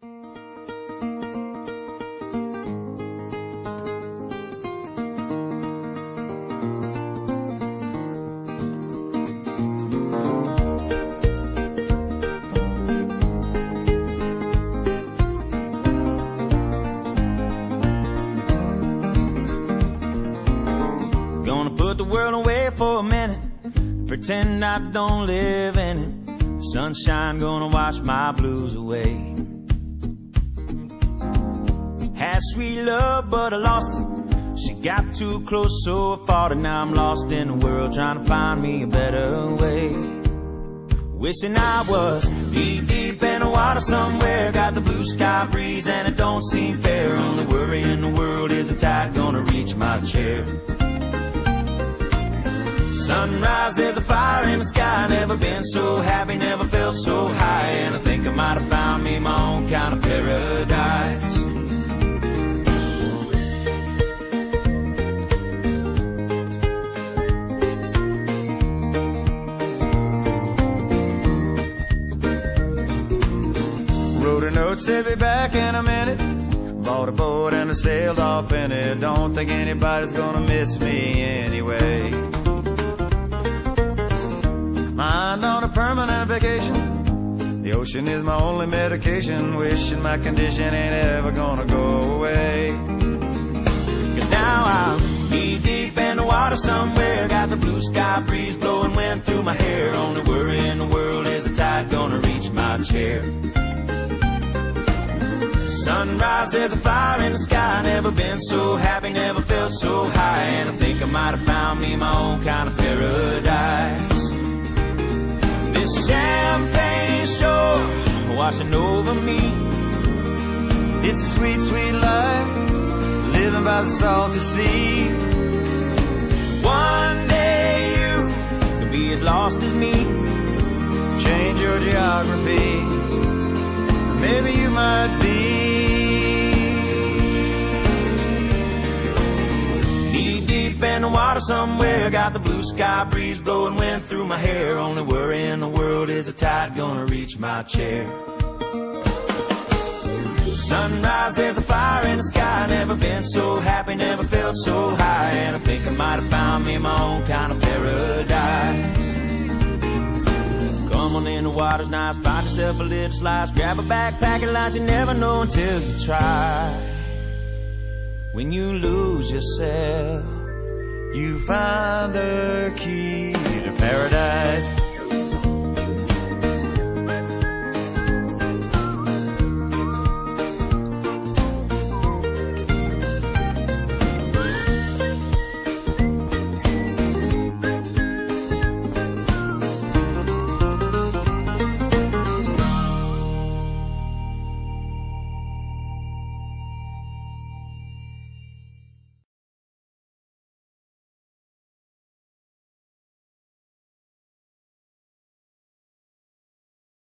Gonna put the world away for a minute, pretend I don't live in it. Sunshine gonna wash my blues away. Had sweet love, but I lost it. She got too close, so I fought it. Now I'm lost in the world, trying to find me a better way. Wishing I was deep, deep in the water somewhere. Got the blue sky breeze and it don't seem fair. Only worry in the world is the tide gonna reach my chair. Sunrise, there's a fire in the sky. Never been so happy, never felt so high. And I think I might have found me my own kind of paradise. Wrote a note, said be back in a minute. Bought a boat and I sailed off in it. Don't think anybody's gonna miss me anyway. Mind on a permanent vacation. The ocean is my only medication. Wishing my condition ain't ever gonna go away. 'Cause now I'm deep, deep in the water somewhere. Got the blue sky breeze blowing wind through my hair. Only worry in the world is the tide gonna reach my chair. Sunrise, there's a fire in the sky. Never been so happy, never felt so high. And I think I might have found me my own kind of paradise. This champagne shore washing over me. It's a sweet, sweet life, living by the salty sea. One day you could be as lost as me. Change your geography, maybe you might be. Knee deep in the water somewhere. Got the blue sky breeze blowing wind through my hair. Only worry in the world is the tide gonna reach my chair. Sunrise, there's a fire in the sky. Never been so happy, never felt so high. And I think I might have found me my own kind of paradise. Come on in, the water's nice. Find yourself a little slice. Grab a backpack and lunch. You never know until you try. When you lose yourself, you find the key to paradise.